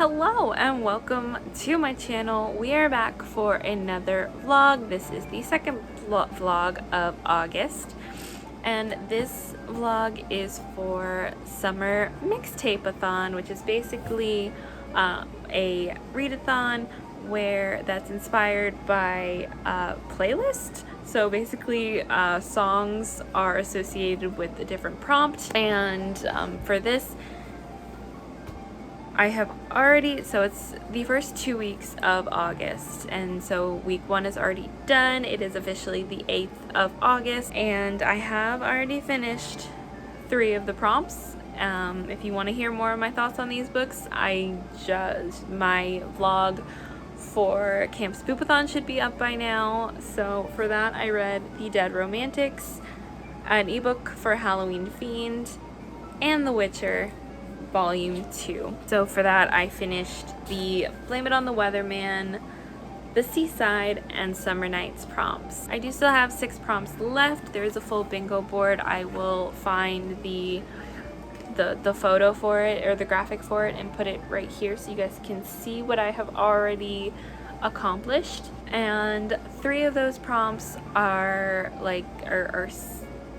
Hello and welcome to my channel. We are back for another vlog. This is the second vlog of August, and this vlog is for summer Mixtape-a-thon, which is basically a readathon that's inspired by a playlist. So basically songs are associated with a different prompt, and for this I have already, so it's the first 2 weeks of August, and so week 1 is already done. It is officially the 8th of August, and I have already finished 3 of the prompts. If you want to hear more of my thoughts on these books, my vlog for Camp Spoopathon should be up by now. So for that, I read The Dead Romantics, an ebook for Halloween Fiend, and The Witcher Volume 2. So for that, I finished the Blame It on the Weatherman, The Seaside, and Summer Nights prompts. I do still have 6 prompts left. There is a full bingo board. I will find the photo for it, or the graphic for it, and put it right here so you guys can see what I have already accomplished. And 3 of those prompts are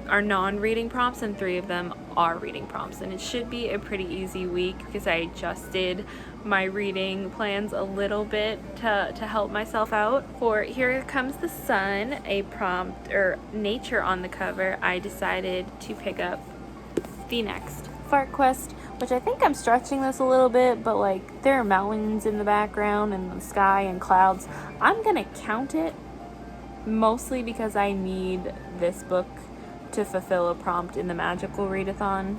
non-reading prompts, and 3 of them are reading prompts, and it should be a pretty easy week because I adjusted my reading plans a little bit to help myself out. For Here Comes the Sun, a prompt or nature on the cover, I decided to pick up the next Fart Quest, which I think I'm stretching this a little bit, but like there are mountains in the background and the sky and clouds. I'm gonna count it mostly because I need this book to fulfill a prompt in the magical readathon.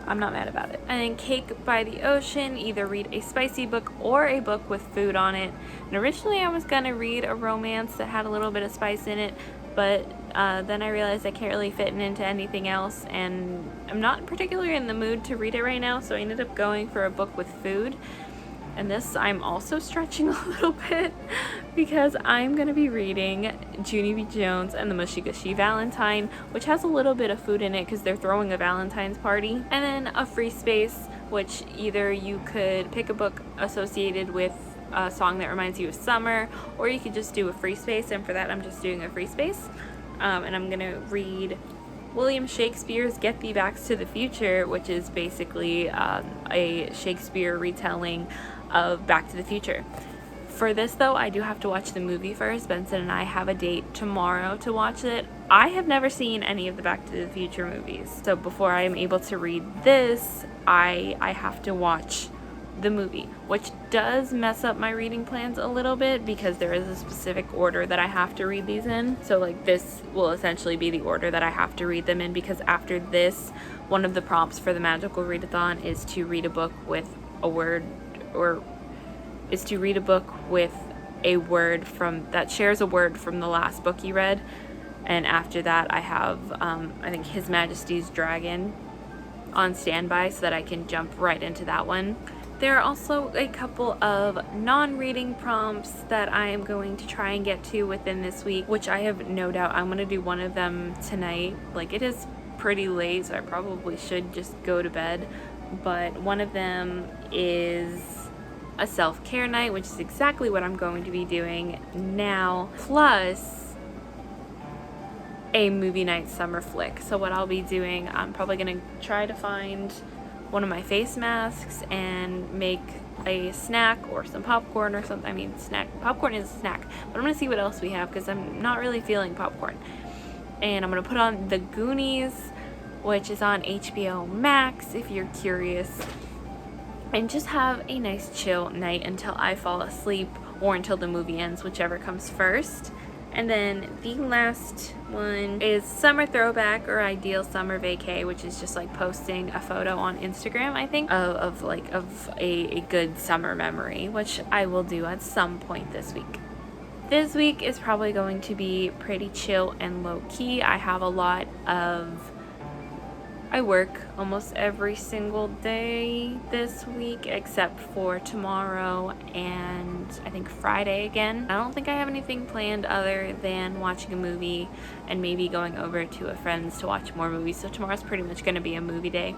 I'm not mad about it. And then Cake by the Ocean, either read a spicy book or a book with food on it. And originally I was gonna read a romance that had a little bit of spice in it, but then I realized I can't really fit it into anything else, and I'm not particularly in the mood to read it right now, so I ended up going for a book with food. And this I'm also stretching a little bit because I'm going to be reading Junie B. Jones and the Mushy Gushy Valentine, which has a little bit of food in it because they're throwing a Valentine's party. And then a free space, which either you could pick a book associated with a song that reminds you of summer, or you could just do a free space, and for that I'm just doing a free space. And I'm going to read William Shakespeare's Get Thee Back to the Future, which is basically a Shakespeare retelling of Back to the Future. For this though, I do have to watch the movie first. Benson and I have a date tomorrow to watch it. I have never seen any of the Back to the Future movies, so before I am able to read this, I have to watch the movie, which does mess up my reading plans a little bit because there is a specific order that I have to read these in. So like this will essentially be the order that I have to read them in, because after this, one of the prompts for the magical readathon is to read a book with a word, or is to read a book with a word from that shares a word from the last book you read. And after that I have I think His Majesty's Dragon on standby so that I can jump right into that one. There are also a couple of non-reading prompts that I am going to try and get to within this week, which I have no doubt I'm going to do one of them tonight. Like, it is pretty late, so I probably should just go to bed. But one of them is a self-care night, which is exactly what I'm going to be doing now, plus a movie night summer flick. So what I'll be doing, I'm probably going to try to find one of my face masks and make a snack or some popcorn or something. I mean, popcorn is a snack, but I'm gonna see what else we have because I'm not really feeling popcorn. And I'm gonna put on The Goonies, which is on HBO Max if you're curious, and just have a nice chill night until I fall asleep or until the movie ends, whichever comes first. And then the last one is Summer Throwback, or Ideal Summer Vacay, which is just like posting a photo on Instagram, I think, of a good summer memory, which I will do at some point this week. This week is probably going to be pretty chill and low-key. I have a lot of I work almost every single day this week except for tomorrow and I think Friday again. I don't think I have anything planned other than watching a movie and maybe going over to a friend's to watch more movies. So tomorrow's pretty much going to be a movie day.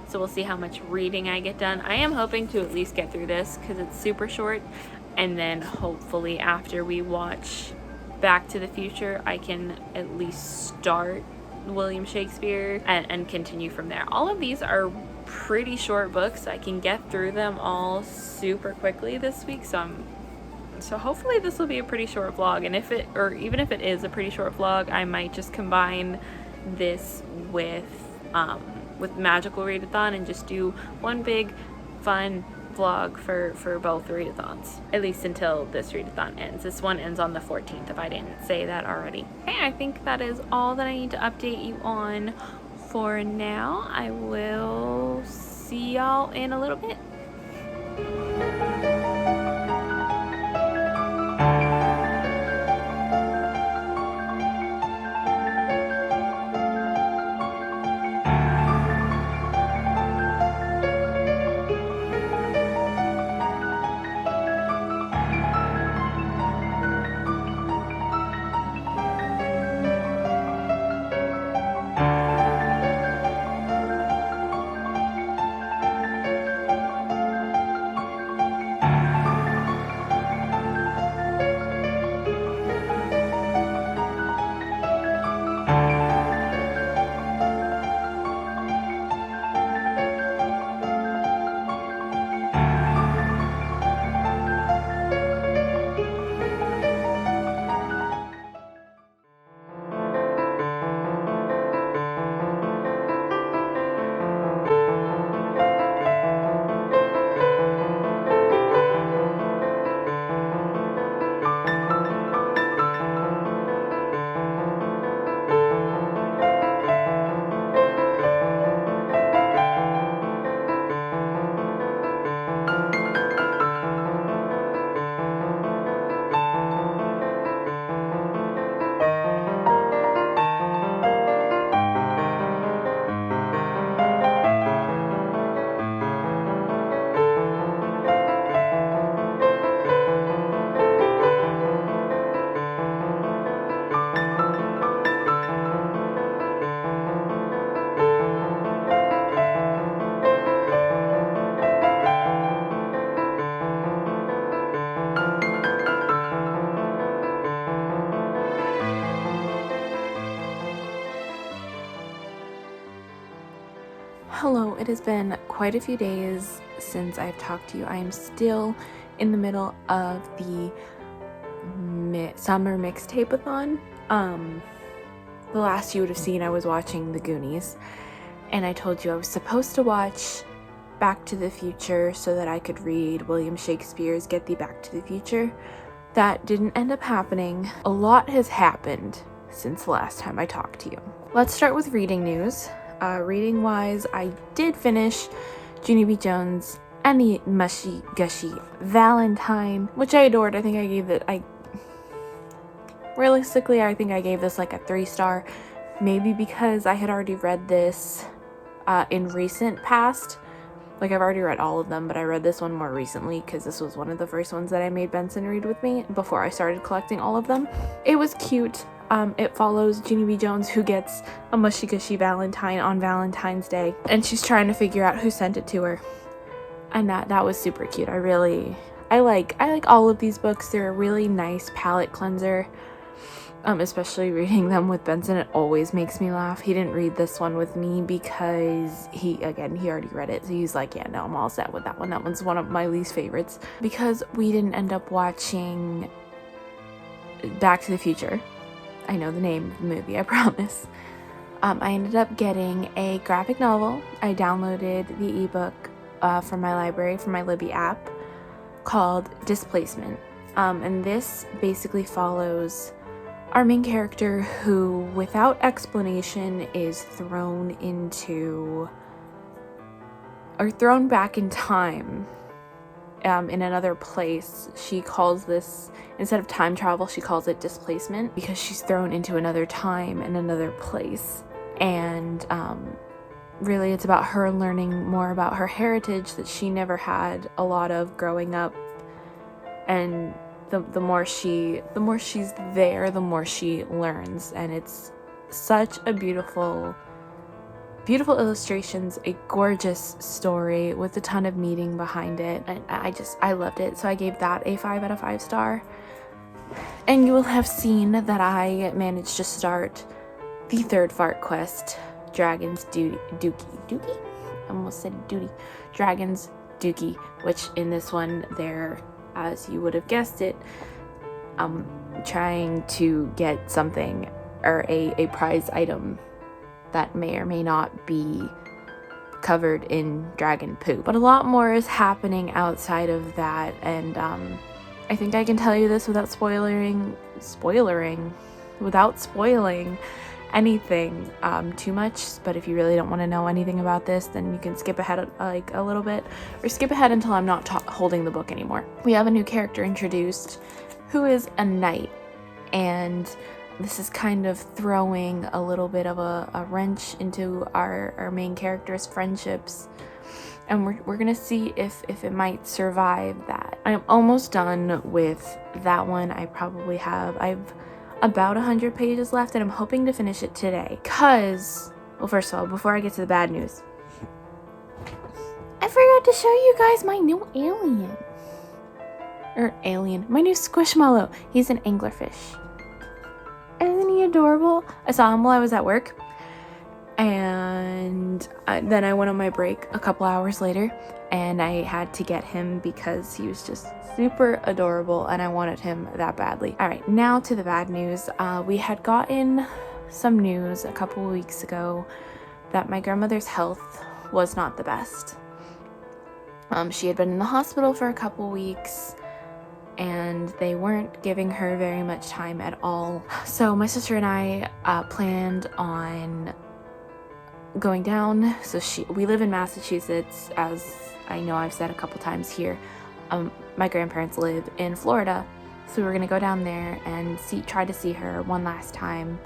So we'll see how much reading I get done. I am hoping to at least get through this because it's super short. And then hopefully after we watch Back to the Future, I can at least start William Shakespeare and continue from there. All of these are pretty short books. I can get through them all super quickly this week, so hopefully this will be a pretty short vlog. And even if it is a pretty short vlog, I might just combine this with Magical Readathon and just do one big fun vlog for both readathons, at least until this readathon ends. This one ends on the 14th if I didn't say that already. Okay, I think that is all that I need to update you on for now. I will see y'all in a little bit. Hello, it has been quite a few days since I've talked to you. I am still in the middle of the summer Mixtape-athon. The last you would have seen, I was watching The Goonies, and I told you I was supposed to watch Back to the Future so that I could read William Shakespeare's Get Thee Back to the Future. That didn't end up happening. A lot has happened since the last time I talked to you. Let's start with reading news. Reading wise, I did finish Junie B. Jones and the Mushy Gushy Valentine, which I adored. I think I gave it, realistically, I think I gave this like a 3-star, maybe because I had already read this in recent past. Like, I've already read all of them, but I read this one more recently because this was one of the first ones that I made Benson read with me before I started collecting all of them. It was cute. It follows Junie B. Jones, who gets a mushy gushy Valentine on Valentine's Day, and she's trying to figure out who sent it to her. And that was super cute. I like all of these books. They're a really nice palate cleanser. Especially reading them with Benson, it always makes me laugh. He didn't read this one with me because he already read it. So he's like, yeah, no, I'm all set with that one. That one's one of my least favorites because we didn't end up watching Back to the Future. I know the name of the movie, I promise. I ended up getting a graphic novel. I downloaded the ebook from my library, from my Libby app, called Displacement. And this basically follows our main character who, without explanation, is thrown back in time in another place. She calls this, instead of time travel, she calls it displacement because she's thrown into another time and another place. And really it's about her learning more about her heritage that she never had a lot of growing up, and the more she's there, the more she learns. And it's such a beautiful illustrations, a gorgeous story with a ton of meaning behind it, and I loved it. So I gave that a 5 out of 5 star. And you will have seen that I managed to start the third fart quest, Dragon's Dookie? I almost said duty. Dragon's Dookie, which in this one there, as you would have guessed it, I'm trying to get something or a prize item that may or may not be covered in dragon poo. But a lot more is happening outside of that, and I think I can tell you this without spoiling anything too much. But if you really don't want to know anything about this, then you can skip ahead like a little bit, or skip ahead until I'm not holding the book anymore. We have a new character introduced who is a knight, and this is kind of throwing a little bit of a wrench into our main character's friendships, and we're gonna see if it might survive that. I'm almost done with that one. I've about 100 pages left, and I'm hoping to finish it today. Well, first of all, before I get to the bad news, I forgot to show you guys my new my new squishmallow. He's an anglerfish. Isn't he adorable? I saw him while I was at work, and then I went on my break a couple hours later, and I had to get him because he was just super adorable and I wanted him that badly. All right, now to the bad news. We had gotten some news a couple weeks ago that my grandmother's health was not the best. She had been in the hospital for a couple weeks, and they weren't giving her very much time at all. So my sister and I planned on going down. So we live in Massachusetts, as I know I've said a couple times here. My grandparents live in Florida, so we were gonna go down there and try to see her one last time.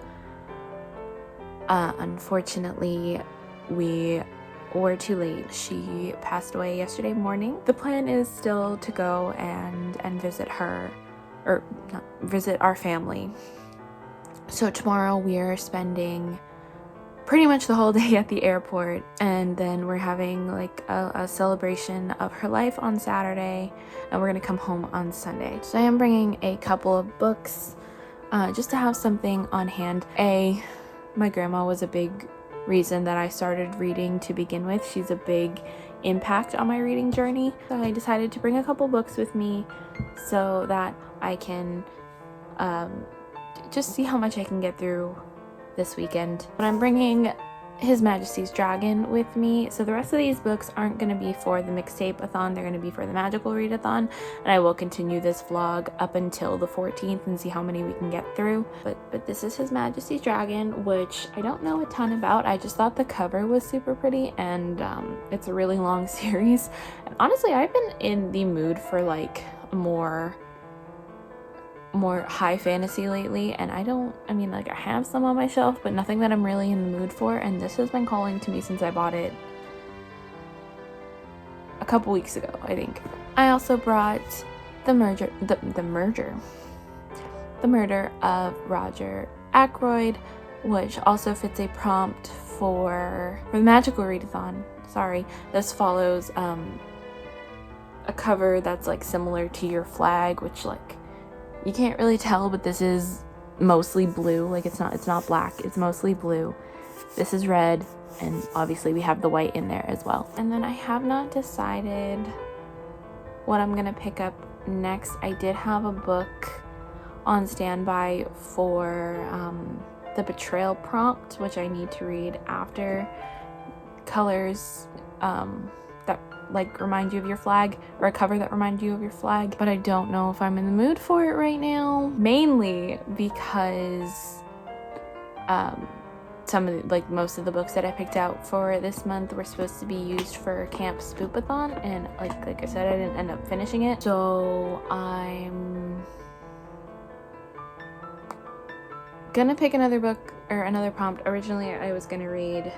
Unfortunately, we were too late. She passed away yesterday morning. The plan is still to go and visit her, or not, visit our family. So tomorrow we are spending pretty much the whole day at the airport, and then we're having like a celebration of her life on Saturday, and we're gonna come home on Sunday. So I am bringing a couple of books just to have something on hand. My grandma was a big reason that I started reading to begin with. She's a big impact on my reading journey. So I decided to bring a couple books with me so that I can just see how much I can get through this weekend. But I'm bringing His Majesty's Dragon with me. So the rest of these books aren't going to be for the Mixtape-athon, they're going to be for the Magical Readathon, and I will continue this vlog up until the 14th and see how many we can get through. But this is His Majesty's Dragon, which I don't know a ton about. I just thought the cover was super pretty, and it's a really long series. And honestly, I've been in the mood for like more high fantasy lately, and I have some on my shelf, but nothing that I'm really in the mood for, and this has been calling to me since I bought it a couple weeks ago, I think. I also brought the murder of Roger Ackroyd, which also fits a prompt for the Magical Readathon. Sorry, this follows a cover that's like similar to your flag, which like you can't really tell, but this is mostly blue. Like it's not black, it's mostly blue. This is red, and obviously we have the white in there as well. And then I have not decided what I'm gonna pick up next. I did have a book on standby for the betrayal prompt, which I need to read after. Colors that like remind you of your flag, or a cover that reminds you of your flag, but I don't know if I'm in the mood for it right now, mainly because most of the books that I picked out for this month were supposed to be used for Camp Spoopathon, and like I said, I didn't end up finishing it. So I'm gonna pick another book or another prompt. Originally I was gonna read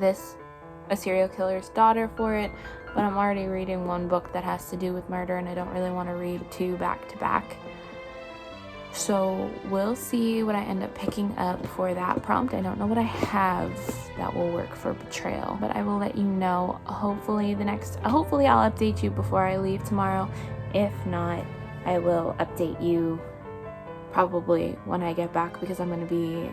A Serial Killer's Daughter for it, but I'm already reading one book that has to do with murder, and I don't really want to read two back to back. So we'll see what I end up picking up for that prompt. I don't know what I have that will work for Betrayal, but I will let you know. Hopefully I'll update you before I leave tomorrow. If not, I will update you probably when I get back, because I'm going to be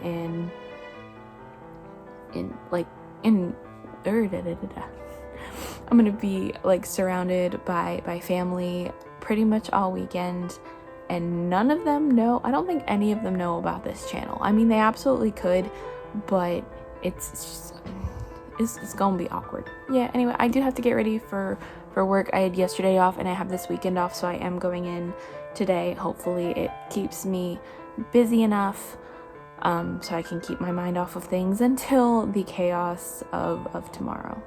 I'm going to be like surrounded by family pretty much all weekend. And none of them know, I don't think any of them know about this channel. I mean, they absolutely could, but it's gonna be awkward. Yeah, anyway, I do have to get ready for work. I had yesterday off and I have this weekend off, so I am going in today. Hopefully it keeps me busy enough so I can keep my mind off of things until the chaos of tomorrow.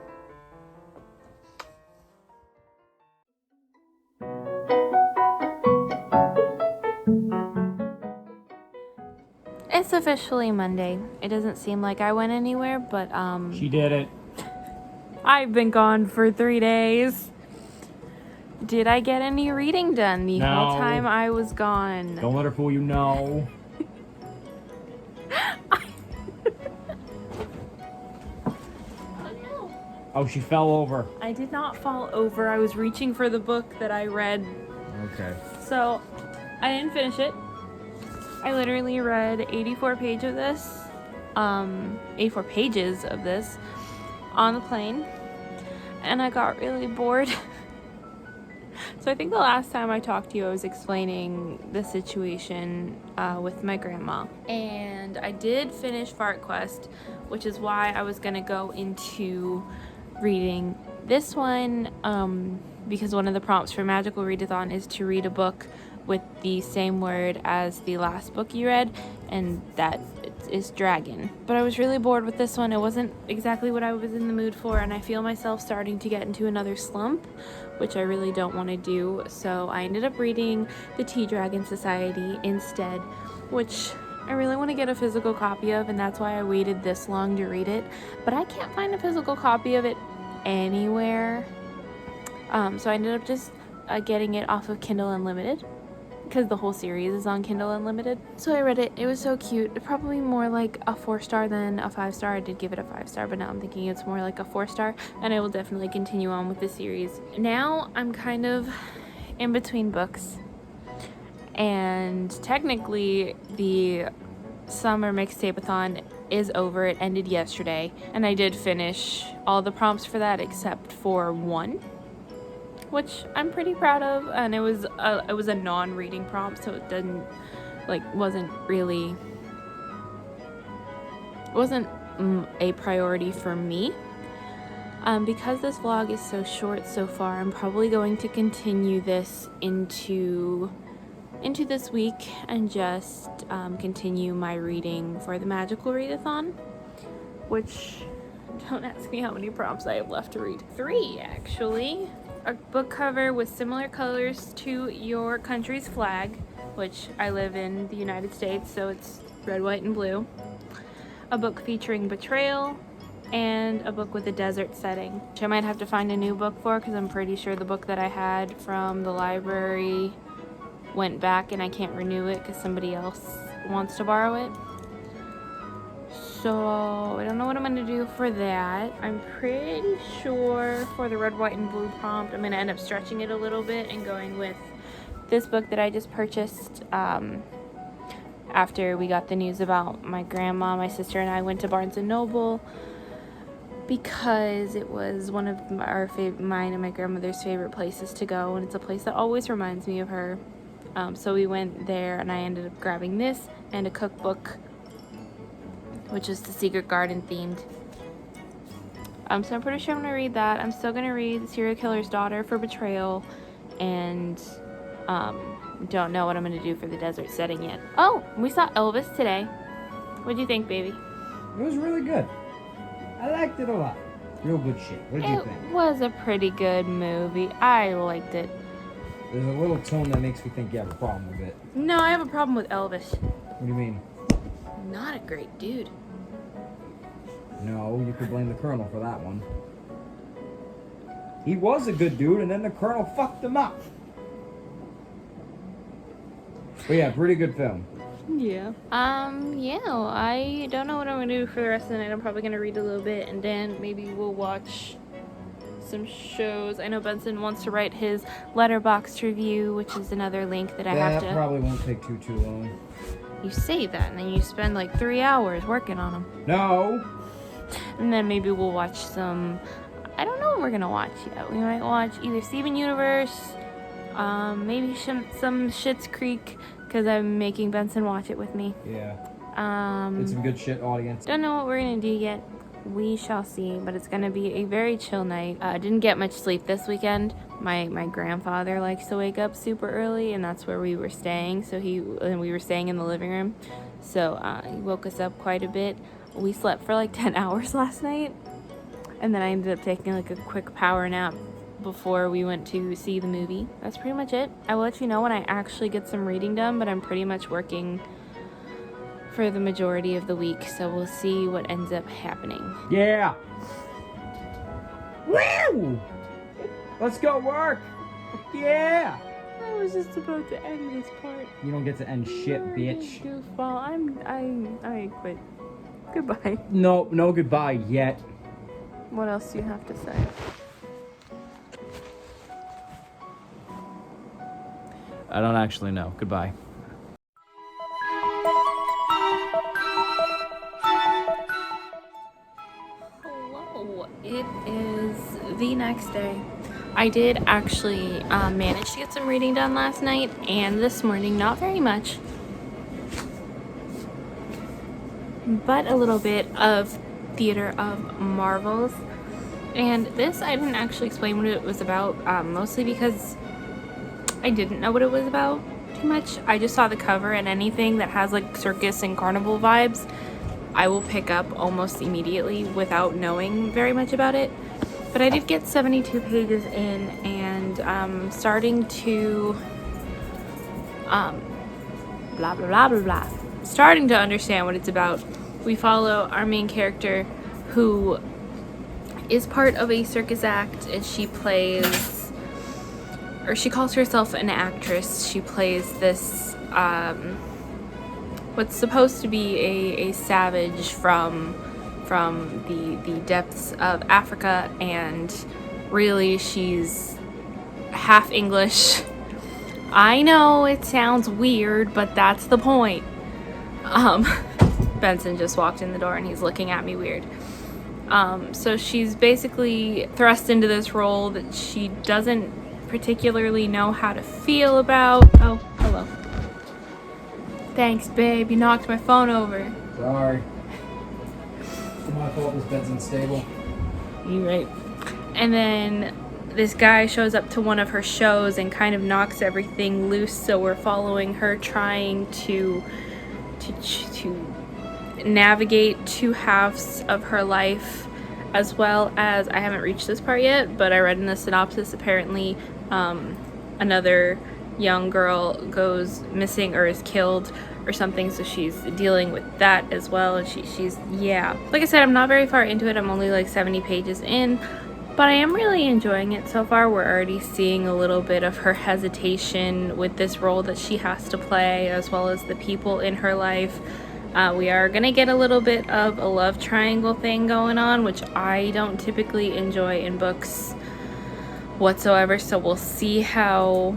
It's officially Monday. It doesn't seem like I went anywhere, but She did it. I've been gone for 3 days. Did I get any reading done the whole time I was gone? Don't let her fool you, no. Oh, she fell over. I did not fall over. I was reaching for the book that I read. Okay. So, I didn't finish it. I literally read 84 pages of this on the plane, and I got really bored. So I think the last time I talked to you, I was explaining the situation with my grandma, and I did finish Fart Quest, which is why I was gonna go into reading this one, because one of the prompts for Magical Readathon is to read a book with the same word as the last book you read, and that is dragon. But I was really bored with this one. It wasn't exactly what I was in the mood for, and I feel myself starting to get into another slump, which I really don't want to do. So I ended up reading the Tea Dragon Society instead, which I really want to get a physical copy of, and that's why I waited this long to read it. But I can't find a physical copy of it anywhere. So I ended up just getting it off of Kindle Unlimited, because the whole series is on Kindle Unlimited. So I read it. It was so cute. Probably more like a 4-star than a 5-star. I did give it a 5-star, but now I'm thinking it's more like a 4-star, and I will definitely continue on with the series. Now I'm kind of in between books, and technically the summer Mixtape-a-thon is over. It ended yesterday, and I did finish all the prompts for that except for one, which I'm pretty proud of, and it was a non-reading prompt, so it wasn't a priority for me. Because this vlog is so short so far, I'm probably going to continue this into this week and just continue my reading for the Magical Readathon, which, don't ask me how many prompts I have left to read. 3, actually. A book cover with similar colors to your country's flag, which I live in the United States, so it's red, white, and blue. A book featuring betrayal, and a book with a desert setting, which I might have to find a new book for, because I'm pretty sure the book that I had from the library went back and I can't renew it because somebody else wants to borrow it. So I don't know what I'm going to do for that. I'm pretty sure for the red, white, and blue prompt, I'm going to end up stretching it a little bit and going with this book that I just purchased after we got the news about my grandma. My sister and I went to Barnes & Noble because it was one of mine and my grandmother's favorite places to go, and it's a place that always reminds me of her. So we went there, and I ended up grabbing this and a cookbook, which is the Secret Garden themed. So I'm pretty sure I'm going to read that. I'm still going to read The Serial Killer's Daughter for Betrayal, and don't know what I'm going to do for the desert setting yet. Oh, we saw Elvis today. What do you think, baby? It was really good. I liked it a lot. Real good shit. What did you think? It was a pretty good movie. I liked it. There's a little tone that makes me think you have a problem with it. No, I have a problem with Elvis. What do you mean? Not a great dude. No, you could blame the Colonel for that one. He was a good dude, and then the Colonel fucked him up. But yeah, pretty good film. Yeah. Yeah, I don't know what I'm gonna do for the rest of the night. I'm probably gonna read a little bit, and then maybe we'll watch some shows. I know Benson wants to write his Letterboxd review, which is another link that I have to... That probably won't take too long. You say that, and then you spend like 3 hours working on them. No! And then maybe we'll watch some... I don't know what we're gonna watch yet. We might watch either Steven Universe, maybe some Schitt's Creek, because I'm making Benson watch it with me. Yeah. It's some good shit, audience. Don't know what we're gonna do yet. We shall see, but it's gonna be a very chill night. I didn't get much sleep this weekend. My grandfather likes to wake up super early, and that's where we were staying. So we were staying in the living room. So he woke us up quite a bit. We slept for like 10 hours last night, and then I ended up taking like a quick power nap before we went to see the movie. That's pretty much it. I will let you know when I actually get some reading done, but I'm pretty much working for the majority of the week, so we'll see what ends up happening. Yeah! Woo! Let's go work! Yeah! I was just about to end this part. You don't get to end shit, bitch. Goofball, I quit. Goodbye. No goodbye yet. What else do you have to say? I don't actually know. Goodbye. Hello. It is the next day. I did actually manage to get some reading done last night and this morning. Not very much, but a little bit of Theater of Marvels. And this, I didn't actually explain what it was about, mostly because I didn't know what it was about too much. I just saw the cover, and anything that has like circus and carnival vibes, I will pick up almost immediately without knowing very much about it. But I did get 72 pages in, and starting to blah blah blah blah blah, starting to understand what it's about. We follow our main character, who is part of a circus act, and she plays, or she calls herself an actress. She plays this what's supposed to be a savage from the depths of Africa, and really she's half English. I know it sounds weird, but that's the point. Benson just walked in the door and he's looking at me weird. So she's basically thrust into this role that she doesn't particularly know how to feel about. Oh, hello. Thanks, babe. You knocked my phone over. Sorry. It's my fault this bed's unstable. You're right. And then this guy shows up to one of her shows and kind of knocks everything loose, so we're following her trying to navigate 2 halves of her life, as well as, I haven't reached this part yet, but I read in the synopsis, apparently another young girl goes missing or is killed or something, so she's dealing with that as well. And she's yeah, like I said, I'm not very far into it. I'm only like 70 pages in, but I am really enjoying it so far. We're already seeing a little bit of her hesitation with this role that she has to play, as well as the people in her life. We are gonna get a little bit of a love triangle thing going on, which I don't typically enjoy in books whatsoever, so we'll see how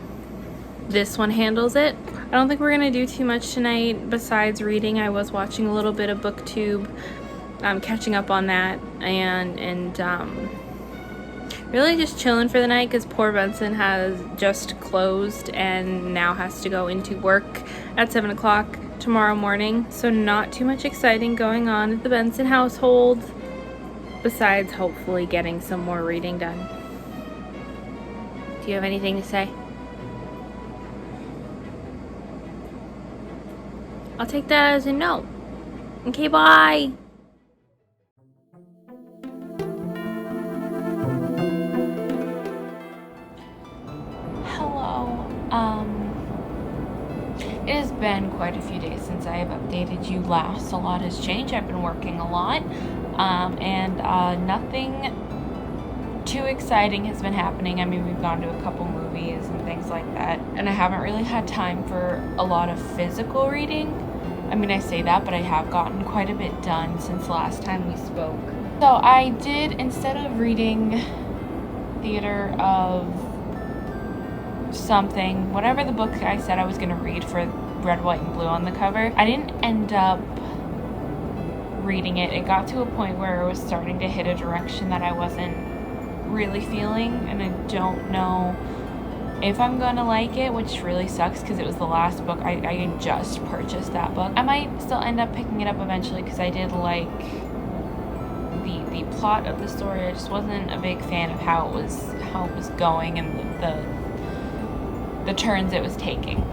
this one handles it. I don't think we're gonna do too much tonight besides reading. I was watching a little bit of BookTube, catching up on that, and really just chilling for the night, because poor Benson has just closed and now has to go into work at 7 o'clock tomorrow morning. So not too much exciting going on at the Benson household, besides hopefully getting some more reading done. Do you have anything to say? I'll take that as a no. Okay, bye. Hello. It has been quite a few days since I have updated you last. A lot has changed. I've been working a lot. and nothing too exciting has been happening. I mean, we've gone to a couple movies and things like that, and I haven't really had time for a lot of physical reading. I mean, I say that, but I have gotten quite a bit done since the last time we spoke. So I did, instead of reading Theater of something, whatever the book I said I was going to read for Red, White, and Blue on the cover, I didn't end up reading it. It got to a point where it was starting to hit a direction that I wasn't really feeling, and I don't know if I'm gonna like it, which really sucks because it was the last book. I just purchased that book. I might still end up picking it up eventually because I did like the plot of the story. I just wasn't a big fan of how it was going and the turns it was taking.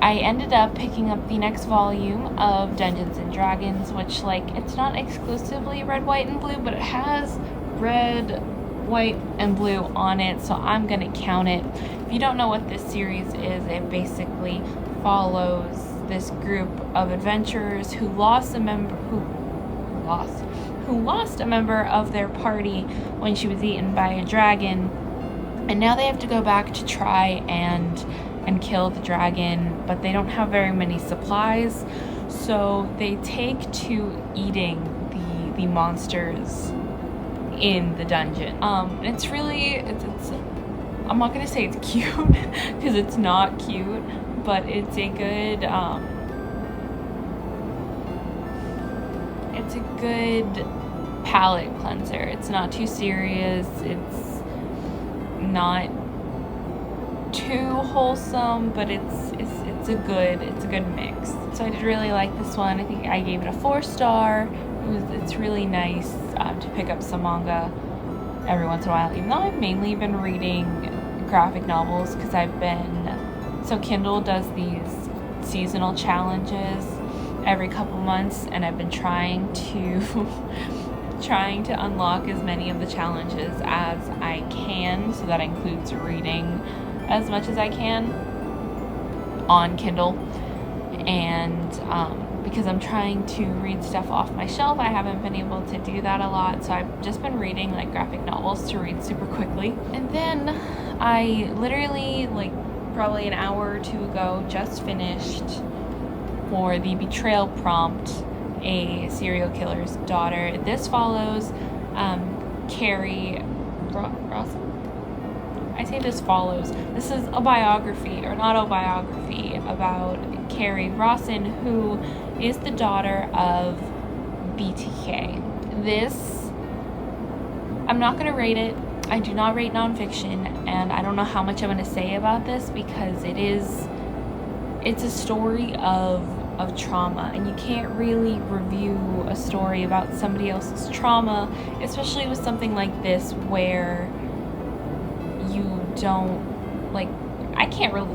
I ended up picking up the next volume of Dungeons and Dragons, which, like, it's not exclusively Red, White, and Blue, but it has Red, White, and Blue on it, so I'm gonna count it. If you don't know what this series is, it basically follows this group of adventurers who lost a member of their party when she was eaten by a dragon, and now they have to go back to try and kill the dragon, but they don't have very many supplies, so they take to eating the monsters in the dungeon. It's really, it's I'm not gonna say it's cute because it's not cute, but it's a good palate cleanser. It's not too serious, it's not too wholesome, but it's a good mix. So I did really like this one. I think I gave it a 4-star. It's really nice to pick up some manga every once in a while, even though I've mainly been reading graphic novels because so Kindle does these seasonal challenges every couple months, and I've been trying to unlock as many of the challenges as I can, so that includes reading as much as I can on Kindle, and because I'm trying to read stuff off my shelf, I haven't been able to do that a lot, so I've just been reading like graphic novels to read super quickly. And then I literally, like, probably an hour or two ago, just finished for the betrayal prompt, A Serial Killer's Daughter. This follows Carrie Ross. I say this follows. This is a biography, or an autobiography, about Carrie Rawson, who is the daughter of BTK. This, I'm not going to rate it. I do not rate nonfiction, and I don't know how much I'm going to say about this because it's a story of trauma, and you can't really review a story about somebody else's trauma, especially with something like this where you don't, like,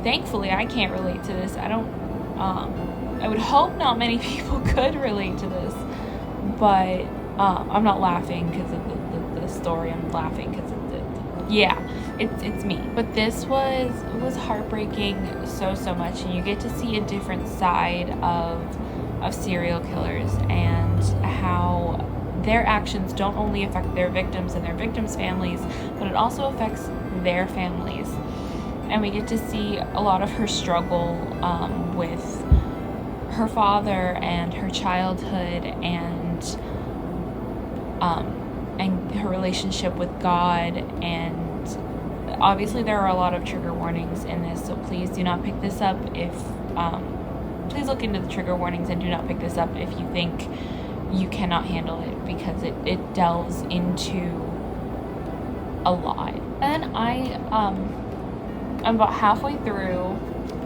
thankfully I can't relate to this. I would hope not many people could relate to this, but I'm not laughing because of the story. I'm laughing because of it's me. But this was heartbreaking so much, and you get to see a different side of serial killers and how their actions don't only affect their victims and their victims' families, but it also affects their families. And we get to see a lot of her struggle with her father and her childhood, and her relationship with God. And obviously there are a lot of trigger warnings in this, so please do not pick this up if please look into the trigger warnings and do not pick this up if you think you cannot handle it, because it delves into a lot. And I'm about halfway through,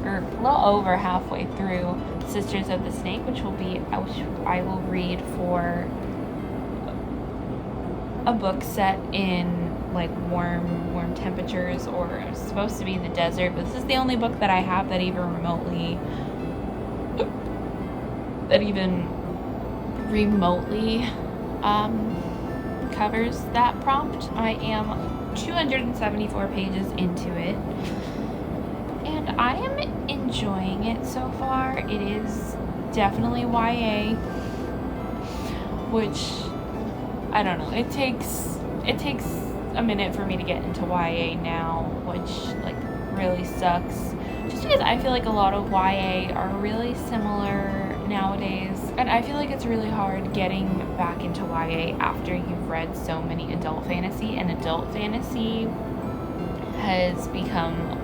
or a little over halfway through, Sisters of the Snake, which I will read for a book set in like warm temperatures, or it's supposed to be the desert, but this is the only book that I have that even remotely covers that prompt. I am 274 pages into it, and I am enjoying it so far. It is definitely YA, which I don't know, it takes a minute for me to get into YA now, which like really sucks, just because I feel like a lot of YA are really similar nowadays, and I feel like it's really hard getting back into YA after you've read so many adult fantasy, and adult fantasy has become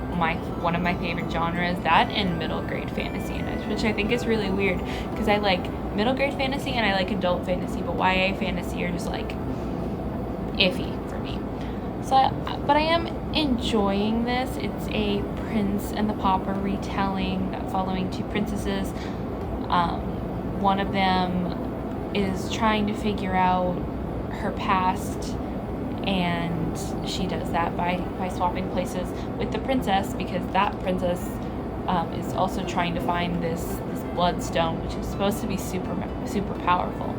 one of my favorite genres, that and middle grade fantasy, which I think is really weird because I like middle grade fantasy and I like adult fantasy, but YA fantasy are just like iffy for me. So, but I am enjoying this. It's a Prince and the Pauper retelling following two princesses. One of them is trying to figure out her past, and she does that by swapping places with the princess, because that princess is also trying to find this bloodstone, which is supposed to be super powerful.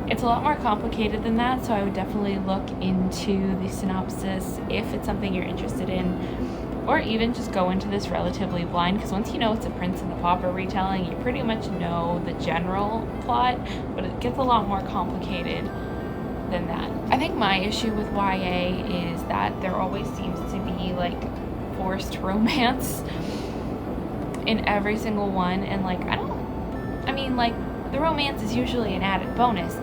It's a lot more complicated than that, so I would definitely look into the synopsis if it's something you're interested in, or even just go into this relatively blind, because once you know it's a Prince and the Pauper retelling, you pretty much know the general plot, but it gets a lot more complicated than that. I think my issue with YA is that there always seems to be like forced romance in every single one, and like the romance is usually an added bonus,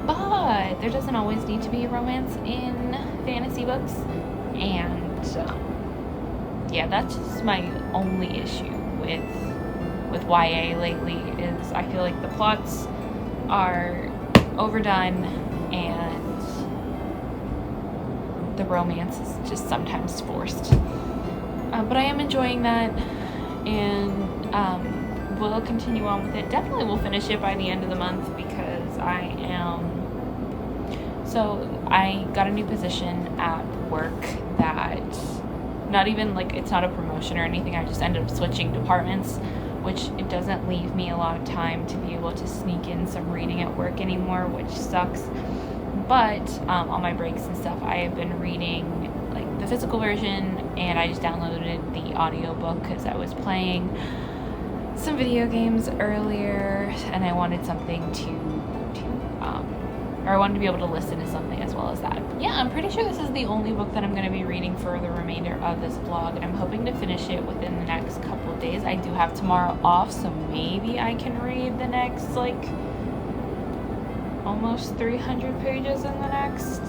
but there doesn't always need to be a romance in fantasy books, and yeah, that's just my only issue with YA lately, is I feel like the plots are overdone and the romance is just sometimes forced. But I am enjoying that, and we'll continue on with it. Definitely will finish it by the end of the month, because I got a new position at work that not even like, it's not a promotion or anything, I just ended up switching departments, which it doesn't leave me a lot of time to be able to sneak in some reading at work anymore, which sucks. But on my breaks and stuff, I have been reading like the physical version, and I just downloaded the audiobook because I was playing some video games earlier, and I wanted something or I wanted to be able to listen to something as well as that. Yeah, I'm pretty sure this is the only book that I'm going to be reading for the remainder of this vlog, and I'm hoping to finish it within the next couple of days. I do have tomorrow off, so maybe I can read the next like almost 300 pages in the next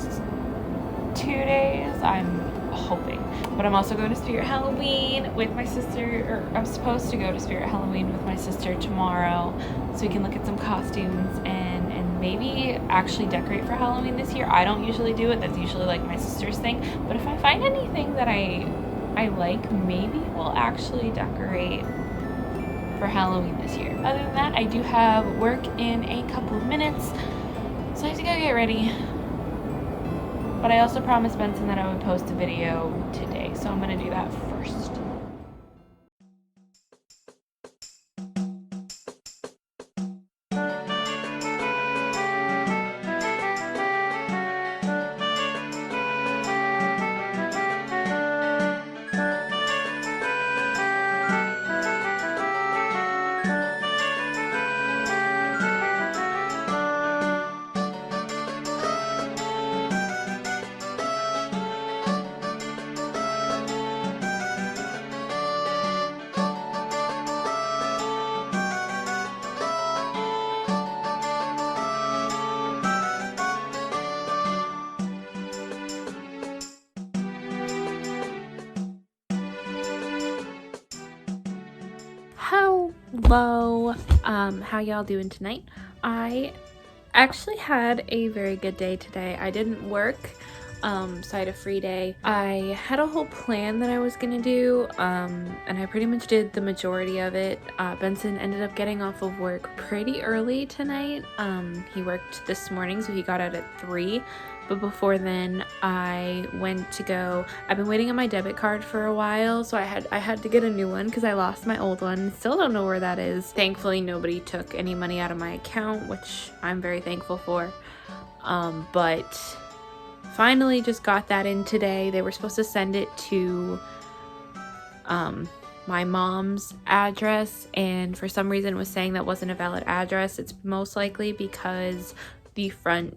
2 days. I'm hoping. But I'm also going to Spirit Halloween with my sister, or I'm supposed to go to Spirit Halloween with my sister tomorrow, so we can look at some costumes and maybe actually decorate for Halloween this year. I don't usually do it. That's usually like my sister's thing. But if I find anything that I like, maybe we'll actually decorate for Halloween this year. Other than that, I do have work in a couple of minutes, so I have to go get ready. But I also promised Benson that I would post a video today, so I'm going to do that first. Hello, how y'all doing tonight? I actually had a very good day today. I didn't work, so I had a free day. I had a whole plan that I was gonna do, and I pretty much did the majority of it. Benson ended up getting off of work pretty early tonight. He worked this morning, so he got out at 3. But before then, I went to go. I've been waiting on my debit card for a while, so I had to get a new one because I lost my old one. Still don't know where that is. Thankfully, nobody took any money out of my account, which I'm very thankful for. But finally just got that in today. They were supposed to send it to my mom's address, and for some reason was saying that wasn't a valid address. It's most likely because the front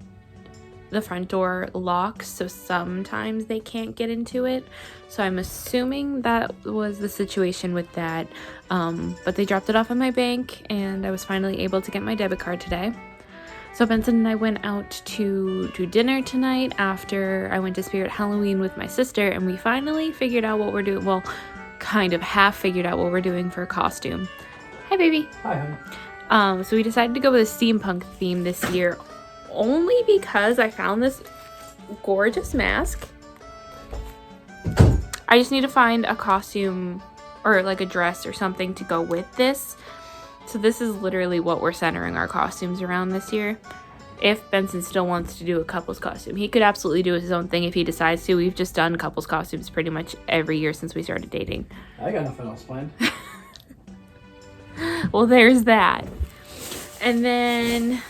the front door locks, so sometimes they can't get into it. So I'm assuming that was the situation with that. But they dropped it off at my bank, and I was finally able to get my debit card today. So Benson and I went out to dinner tonight after I went to Spirit Halloween with my sister, and we finally figured out what we're doing. Well, kind of half figured out what we're doing for a costume. Hi, baby. Hi, honey. So we decided to go with a steampunk theme this year, only because I found this gorgeous mask. I just need to find a costume or like a dress or something to go with this. So this is literally what we're centering our costumes around this year. If Benson still wants to do a couple's costume, he could absolutely do his own thing if he decides to. We've just done couple's costumes pretty much every year since we started dating. I got nothing else planned. Well, there's that. And then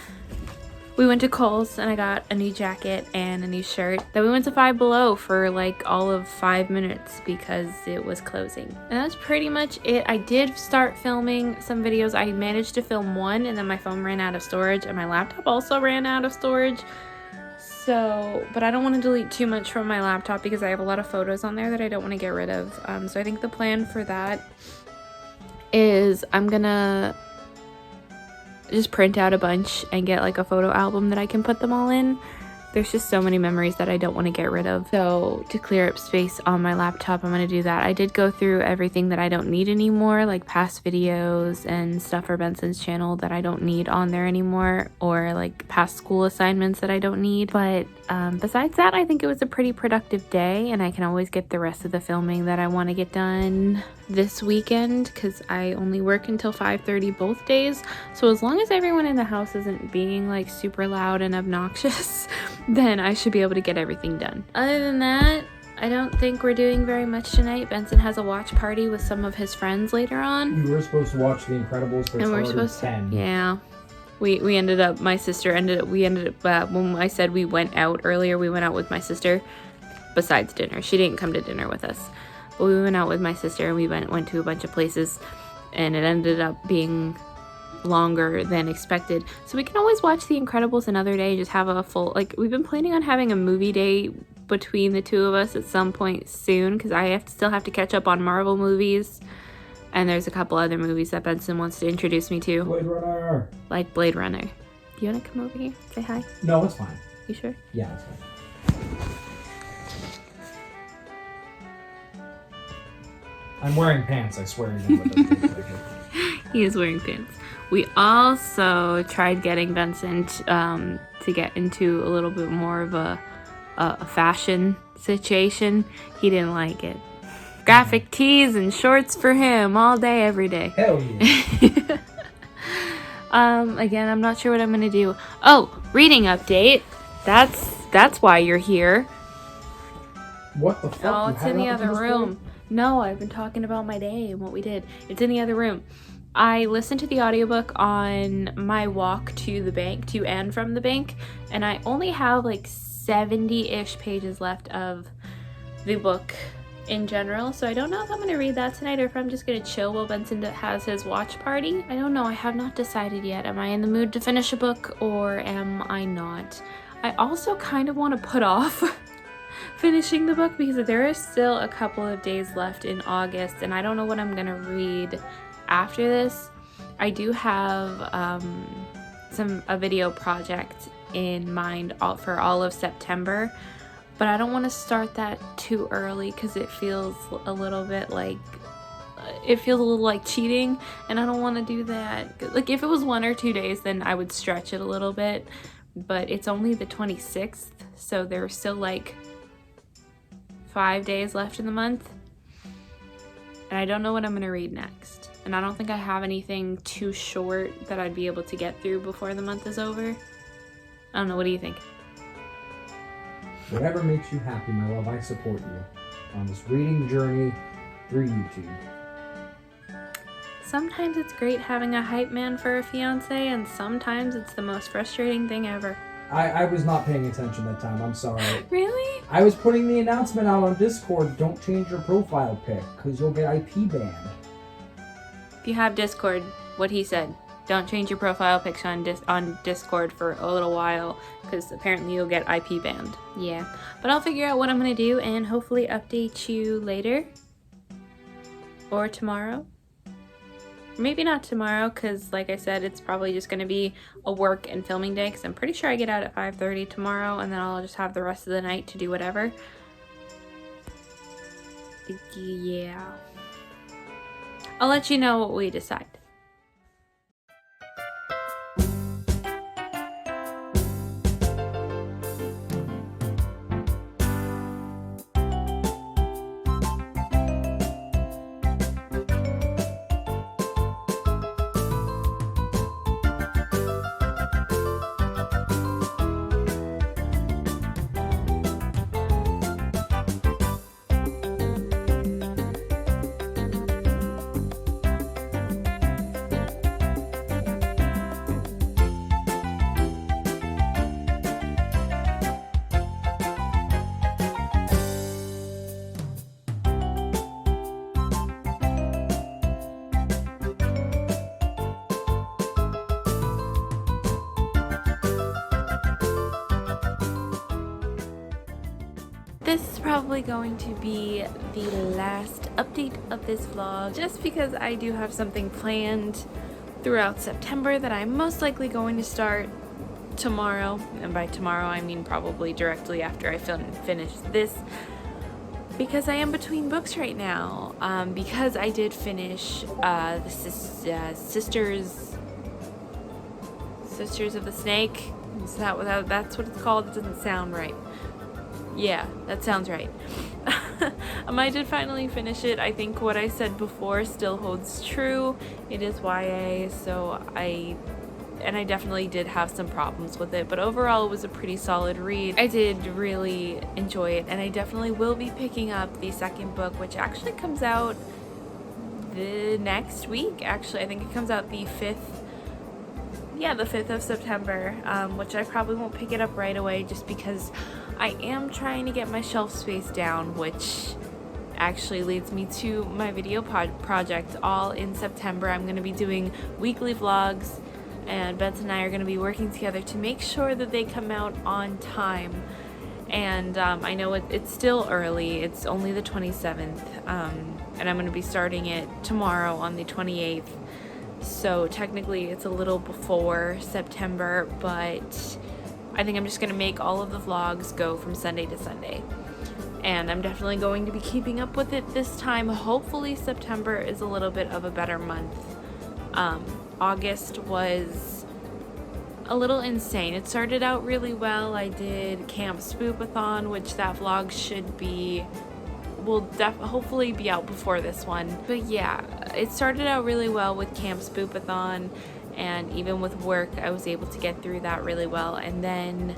we went to Kohl's and I got a new jacket and a new shirt. Then we went to Five Below for like all of 5 minutes because it was closing. And that's pretty much it. I did start filming some videos. I managed to film one, and then my phone ran out of storage, and my laptop also ran out of storage. So, but I don't want to delete too much from my laptop because I have a lot of photos on there that I don't want to get rid of. So I think the plan for that is I'm gonna just print out a bunch and get like a photo album that I can put them all in. There's just so many memories that I don't want to get rid of. So to clear up space on my laptop, I'm going to do that. I did go through everything that I don't need anymore, like past videos and stuff for Benson's channel that I don't need on there anymore, or like past school assignments that I don't need. But besides that, I think it was a pretty productive day, and I can always get the rest of the filming that I want to get done this weekend because I only work until 5:30 both days. So as long as everyone in the house isn't being like super loud and obnoxious, then I should be able to get everything done. Other than that, I don't think we're doing very much tonight. Benson has a watch party with some of his friends later on. We were supposed to watch The Incredibles, but And we're it's supposed 10. to, yeah. We ended up, my sister ended up, when I said we went out earlier, we went out with my sister besides dinner. She didn't come to dinner with us. But we went out with my sister and we went to a bunch of places, and it ended up being longer than expected. So we can always watch The Incredibles another day, just have a full, like, we've been planning on having a movie day between the two of us at some point soon, because I still have to catch up on Marvel movies, and there's a couple other movies that Benson wants to introduce me to. Blade Runner. Like Blade Runner. You want to come over here? Say hi? No, it's fine. You sure? Yeah, it's fine. I'm wearing pants, I swear. He is wearing pants. We also tried getting Benson to get into a little bit more of a fashion situation. He didn't like it. Graphic tees and shorts for him all day, every day. Hell yeah. Again, I'm not sure what I'm gonna do. Oh, reading update. That's why you're here. What the fuck? Oh, You it's had in the it up other this room. point? No, I've been talking about my day and what we did. It's in the other room. I listened to the audiobook on my walk to the bank, to and from the bank, and I only have like 70-ish pages left of the book in general, so I don't know if I'm going to read that tonight or if I'm just going to chill while Benson has his watch party. I don't know. I have not decided yet. Am I in the mood to finish a book or am I not? I also kind of want to put off finishing the book because there is still a couple of days left in August, and I don't know what I'm going to read after this. I do have a video project in mind for all of September, but I don't want to start that too early because it feels a little bit like cheating, and I don't want to do that. Like if it was 1 or 2 days, then I would stretch it a little bit, but it's only the 26th, so there's still like 5 days left in the month, and I don't know what I'm going to read next, and I don't think I have anything too short that I'd be able to get through before the month is over. I don't know. What do you think? Whatever makes you happy, my love, I support you on this reading journey through YouTube. Sometimes it's great having a hype man for a fiance, and sometimes it's the most frustrating thing ever. I was not paying attention that time, I'm sorry. Really? I was putting the announcement out on Discord, don't change your profile pic, because you'll get IP banned. If you have Discord, what he said. don't change your profile picture on Discord for a little while, because apparently you'll get IP banned. Yeah, but I'll figure out what I'm gonna do and hopefully update you later or tomorrow. Maybe not tomorrow, because like I said, it's probably just gonna be a work and filming day, because I'm pretty sure I get out at 5:30 tomorrow, and then I'll just have the rest of the night to do whatever. Yeah, I'll let you know what we decide. This is probably going to be the last update of this vlog, just because I do have something planned throughout September that I'm most likely going to start tomorrow. And by tomorrow, I mean probably directly after I finish this, because I am between books right now. Because I did finish the Sisters of the Snake. Is that's what it's called? It doesn't sound right. Yeah, that sounds right. I did finally finish it. I think what I said before still holds true. It is YA, so I definitely did have some problems with it, but overall it was a pretty solid read. I did really enjoy it, and I definitely will be picking up the second book, which actually comes out the next week. Actually, I think it comes out the 5th. Yeah, the 5th of September, which I probably won't pick it up right away, just because I am trying to get my shelf space down, which actually leads me to my video project. All in September, I'm going to be doing weekly vlogs, and Benson and I are going to be working together to make sure that they come out on time. And I know it's still early. It's only the 27th, and I'm going to be starting it tomorrow on the 28th. So technically it's a little before September, but I think I'm just going to make all of the vlogs go from Sunday to Sunday. And I'm definitely going to be keeping up with it this time. Hopefully September is a little bit of a better month. August was a little insane. It started out really well. I did Camp Spoopathon, which that vlog should be, will hopefully be out before this one. But yeah, it started out really well with Camp Spoopathon, and even with work I was able to get through that really well. And then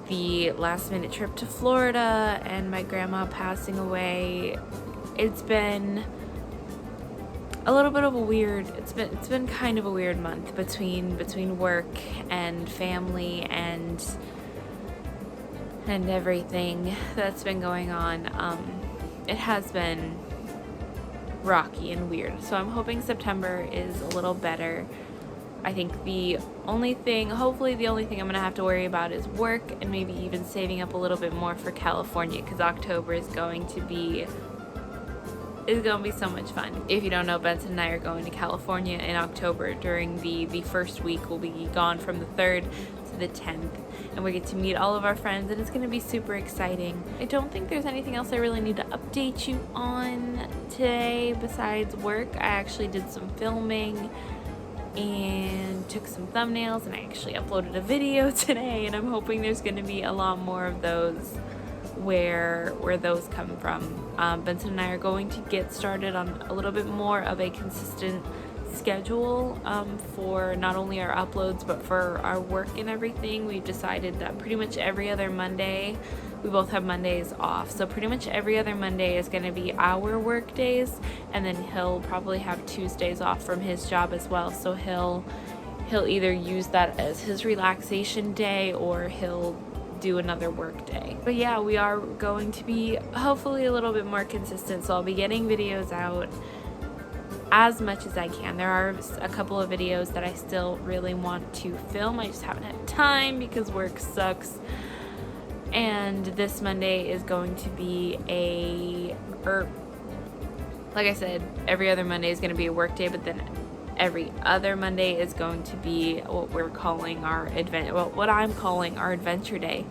the last minute trip to Florida and my grandma passing away, it's been a little bit of a weird, it's been kind of a weird month between work and family and everything that's been going on. It has been rocky and weird, so I'm hoping September is a little better. I think hopefully the only thing I'm gonna have to worry about is work, and maybe even saving up a little bit more for California, because October is going to be so much fun. If you don't know, Benson and I are going to California in October. During the first week, we'll be gone from the 3rd to the 10th, and we get to meet all of our friends, and it's going to be super exciting. I don't think there's anything else I really need to update you on today besides work. I actually did some filming and took some thumbnails, and I actually uploaded a video today, and I'm hoping there's going to be a lot more of those where those come from. Benson and I are going to get started on a little bit more of a consistent schedule for not only our uploads but for our work and everything. We've decided that pretty much every other Monday, we both have Mondays off, so pretty much every other Monday is going to be our work days, and then he'll probably have Tuesdays off from his job as well, so he'll either use that as his relaxation day or he'll do another work day. But yeah, we are going to be hopefully a little bit more consistent, so I'll be getting videos out as much as I can. There are a couple of videos that I still really want to film. I just haven't had time because work sucks. And this Monday is going to be like I said, every other Monday is going to be a work day, but then every other Monday is going to be what I'm calling our adventure day.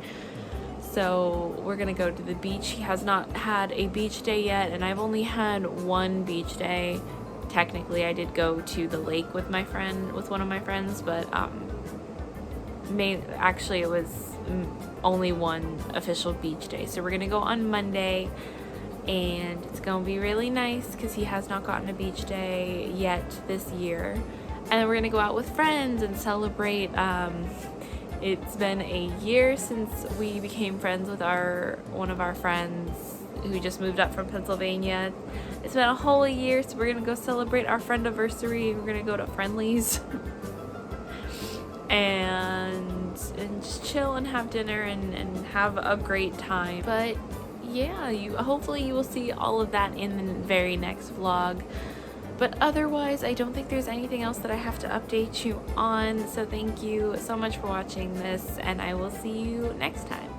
So we're gonna go to the beach. He has not had a beach day yet, and I've only had one beach day. Technically, I did go to the lake with one of my friends, but actually it was only one official beach day. So we're gonna go on Monday, and it's gonna be really nice because he has not gotten a beach day yet this year. And then we're gonna go out with friends and celebrate. It's been a year since we became friends with one of our friends who just moved up from Pennsylvania. It's been a whole year, so we're gonna go celebrate our friend-iversary. We're gonna go to Friendly's and just chill and have dinner and have a great time. But yeah, hopefully you will see all of that in the very next vlog. But otherwise, I don't think there's anything else that I have to update you on. So thank you so much for watching this, and I will see you next time.